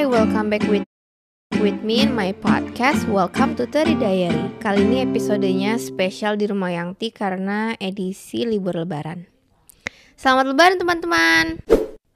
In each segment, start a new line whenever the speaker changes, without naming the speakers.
welcome back with me in my podcast. Welcome to Teri Diary. Kali ini episodenya spesial di rumah Yangti karena edisi libur lebaran. Selamat lebaran teman-teman.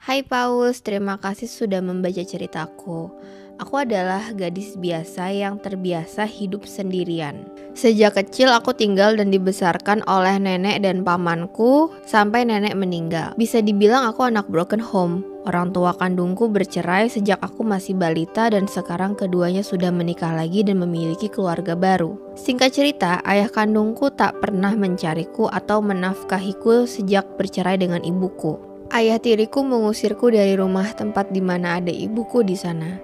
Hai Paus, terima kasih sudah membaca ceritaku. Aku adalah gadis biasa yang terbiasa hidup sendirian. Sejak kecil aku tinggal dan dibesarkan oleh nenek dan pamanku sampai nenek meninggal. Bisa dibilang aku anak broken home. Orang tua kandungku bercerai sejak aku masih balita dan sekarang keduanya sudah menikah lagi dan memiliki keluarga baru. Singkat cerita, ayah kandungku tak pernah mencariku atau menafkahiku sejak bercerai dengan ibuku. Ayah tiriku mengusirku dari rumah tempat di mana ada ibuku di sana.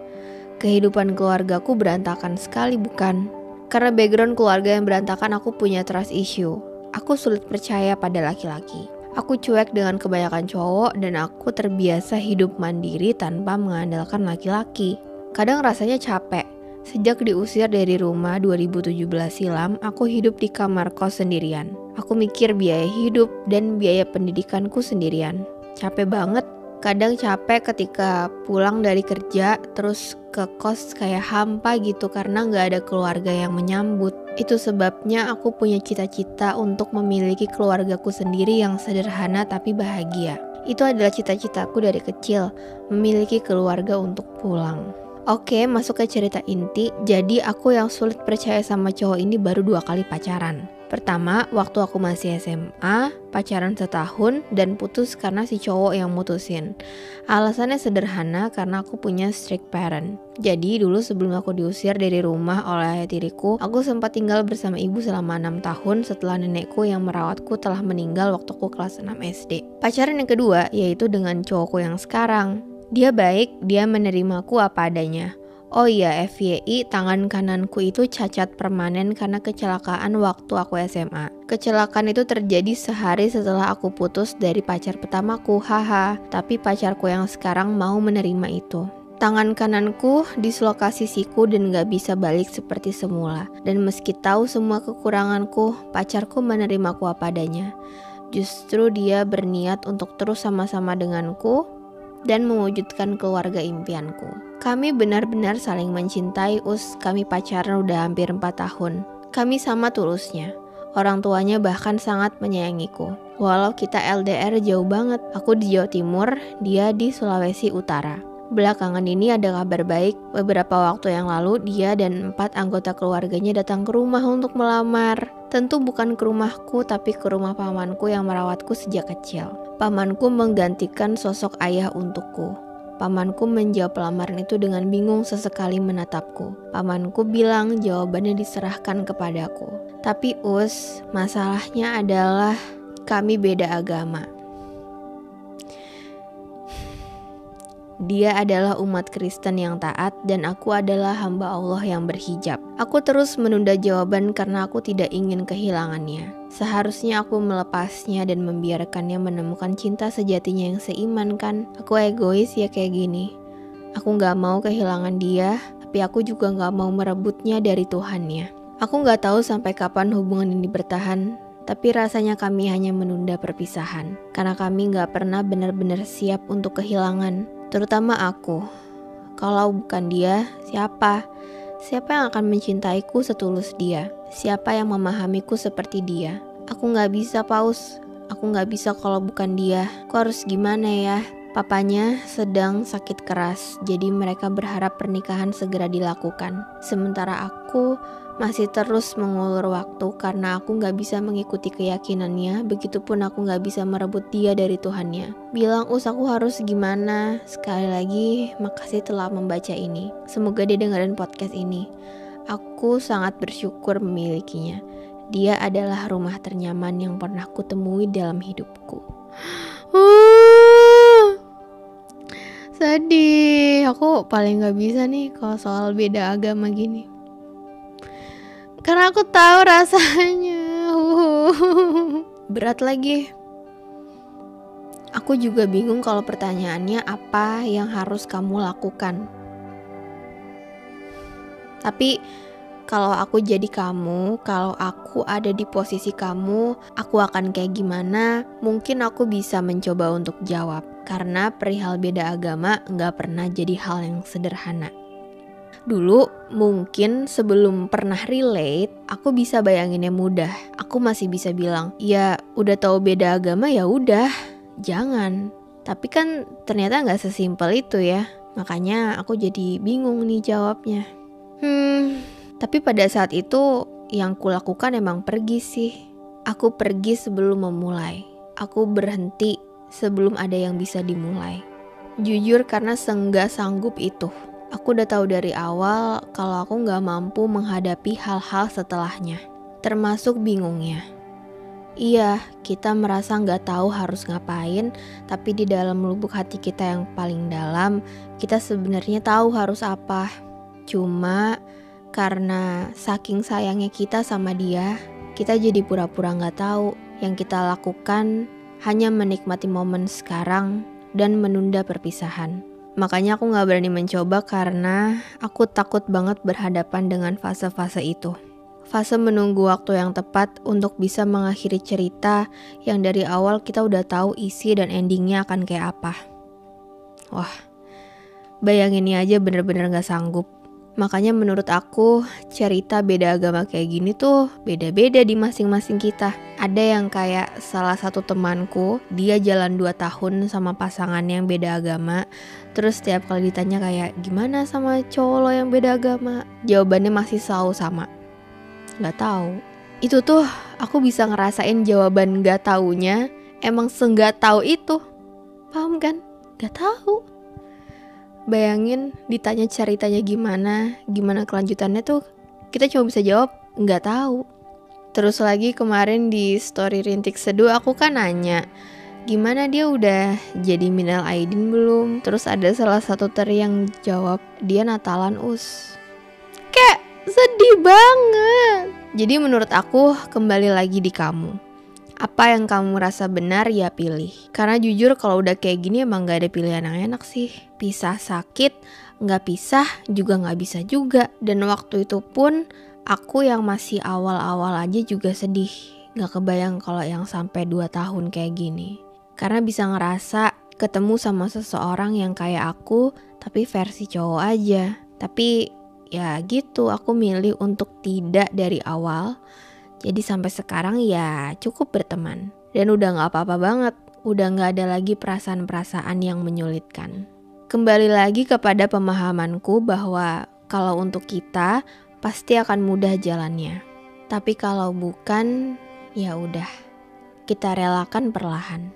Kehidupan keluargaku berantakan sekali bukan? Karena background keluarga yang berantakan aku punya trust issue. Aku sulit percaya pada laki-laki. Aku cuek dengan kebanyakan cowok dan aku terbiasa hidup mandiri tanpa mengandalkan laki-laki. Kadang rasanya capek. Sejak diusir dari rumah 2017 silam, aku hidup di kamar kos sendirian. Aku mikir biaya hidup dan biaya pendidikanku sendirian. Capek banget. Kadang capek ketika pulang dari kerja terus ke kos kayak hampa gitu karena gak ada keluarga yang menyambut. Itu sebabnya aku punya cita-cita untuk memiliki keluargaku sendiri yang sederhana tapi bahagia. Itu adalah cita-citaku dari kecil, memiliki keluarga untuk pulang. Oke, masuk ke cerita inti. Jadi aku yang sulit percaya sama cowok ini baru 2 kali pacaran. Pertama, waktu aku masih SMA, pacaran setahun dan putus karena si cowok yang mutusin. Alasannya sederhana karena aku punya strict parent. Jadi dulu sebelum aku diusir dari rumah oleh ayah tiriku, aku sempat tinggal bersama ibu selama 6 tahun setelah nenekku yang merawatku telah meninggal waktu aku kelas 6 SD. Pacaran yang kedua yaitu dengan cowokku yang sekarang. Dia baik, dia menerimaku apa adanya. Oh iya, FYI, tangan kananku itu cacat permanen karena kecelakaan waktu aku SMA. Kecelakaan itu terjadi sehari setelah aku putus dari pacar pertamaku, haha. Tapi pacarku yang sekarang mau menerima itu. Tangan kananku dislokasi siku dan gak bisa balik seperti semula. Dan meski tahu semua kekuranganku, pacarku menerimaku apa adanya. Justru dia berniat untuk terus sama-sama denganku dan mewujudkan keluarga impianku. Kami benar-benar saling mencintai, kami pacaran udah hampir 4 tahun. Kami sama tulusnya. Orang tuanya bahkan sangat menyayangiku. Walau kita LDR jauh banget, aku di Jawa Timur, dia di Sulawesi Utara. Belakangan ini ada kabar baik. Beberapa waktu yang lalu dia dan 4 anggota keluarganya datang ke rumah untuk melamar. Tentu bukan ke rumahku tapi ke rumah pamanku yang merawatku sejak kecil. Pamanku menggantikan sosok ayah untukku. Pamanku menjawab lamaran itu dengan bingung sesekali menatapku. Pamanku bilang jawabannya diserahkan kepadaku. Tapi masalahnya adalah kami beda agama. Dia adalah umat Kristen yang taat dan aku adalah hamba Allah yang berhijab. Aku terus menunda jawaban karena aku tidak ingin kehilangannya. Seharusnya aku melepasnya dan membiarkannya menemukan cinta sejatinya yang seiman kan. Aku egois ya kayak gini. Aku gak mau kehilangan dia, tapi aku juga gak mau merebutnya dari Tuhannya. Aku gak tahu sampai kapan hubungan ini bertahan, tapi rasanya kami hanya menunda perpisahan. Karena kami gak pernah benar-benar siap untuk kehilangan. Terutama aku. Kalau bukan dia, siapa? Siapa yang akan mencintaiku setulus dia? Siapa yang memahamiku seperti dia? Aku gak bisa, Paus. Aku gak bisa kalau bukan dia. Aku harus gimana ya? Papanya sedang sakit keras, jadi mereka berharap pernikahan segera dilakukan. Sementara aku masih terus mengulur waktu karena aku gak bisa mengikuti keyakinannya, begitupun aku gak bisa merebut dia dari Tuhannya. Bilang aku harus gimana? Sekali lagi, makasih telah membaca ini. Semoga dia dengerin podcast ini. Aku sangat bersyukur memilikinya. Dia adalah rumah ternyaman yang pernah kutemui dalam hidupku. Sedih, aku paling gak bisa nih kalau soal beda agama gini. Karena aku tahu rasanya. Berat lagi. Aku juga bingung kalau pertanyaannya apa yang harus kamu lakukan. Tapi kalau aku jadi kamu, kalau aku ada di posisi kamu, aku akan kayak gimana? Mungkin aku bisa mencoba untuk jawab. Karena perihal beda agama nggak pernah jadi hal yang sederhana. Dulu mungkin sebelum pernah relate, aku bisa bayanginnya mudah. Aku masih bisa bilang, ya udah tahu beda agama ya udah, jangan. Tapi kan ternyata nggak sesimpel itu ya. Makanya aku jadi bingung nih jawabnya. Tapi pada saat itu yang kulakukan emang pergi sih. Aku pergi sebelum memulai. Aku berhenti sebelum ada yang bisa dimulai. Jujur karena senggak sanggup itu. Aku udah tahu dari awal kalau aku gak mampu menghadapi hal-hal setelahnya. Termasuk bingungnya. Iya, kita merasa gak tahu harus ngapain, tapi di dalam lubuk hati kita yang paling dalam, kita sebenarnya tahu harus apa. Cuma karena saking sayangnya kita sama dia, kita jadi pura-pura gak tahu. Yang kita lakukan hanya menikmati momen sekarang dan menunda perpisahan. Makanya aku gak berani mencoba karena aku takut banget berhadapan dengan fase-fase itu. Fase menunggu waktu yang tepat untuk bisa mengakhiri cerita yang dari awal kita udah tahu isi dan endingnya akan kayak apa. Wah, bayanginnya aja bener-bener gak sanggup. Makanya menurut aku cerita beda agama kayak gini tuh beda-beda di masing-masing kita. Ada yang kayak salah satu temanku, dia jalan 2 tahun sama pasangannya yang beda agama. Terus setiap kali ditanya kayak gimana sama cowok lo yang beda agama, jawabannya masih selalu sama, gak tahu. Itu tuh aku bisa ngerasain jawaban gak taunya emang se-gak tahu itu. Paham kan? Gak tahu. Bayangin ditanya ceritanya gimana kelanjutannya tuh kita cuma bisa jawab nggak tahu. Terus lagi kemarin di story Rintik Seduh aku kan nanya gimana dia udah jadi minal aidin belum. Terus ada salah satu teri yang jawab dia Natalan Kayak sedih banget. Jadi menurut aku kembali lagi di kamu. Apa yang kamu rasa benar ya pilih. Karena jujur kalau udah kayak gini emang gak ada pilihan yang enak sih. Pisah sakit, gak pisah juga gak bisa juga. Dan waktu itu pun aku yang masih awal-awal aja juga sedih. Gak kebayang kalau yang sampai 2 tahun kayak gini. Karena bisa ngerasa ketemu sama seseorang yang kayak aku tapi versi cowok aja. Tapi ya gitu, aku milih untuk tidak dari awal. Jadi sampai sekarang ya cukup berteman. Dan udah gak apa-apa banget. Udah gak ada lagi perasaan-perasaan yang menyulitkan. Kembali lagi kepada pemahamanku bahwa kalau untuk kita pasti akan mudah jalannya. Tapi kalau bukan, ya udah. Kita relakan perlahan.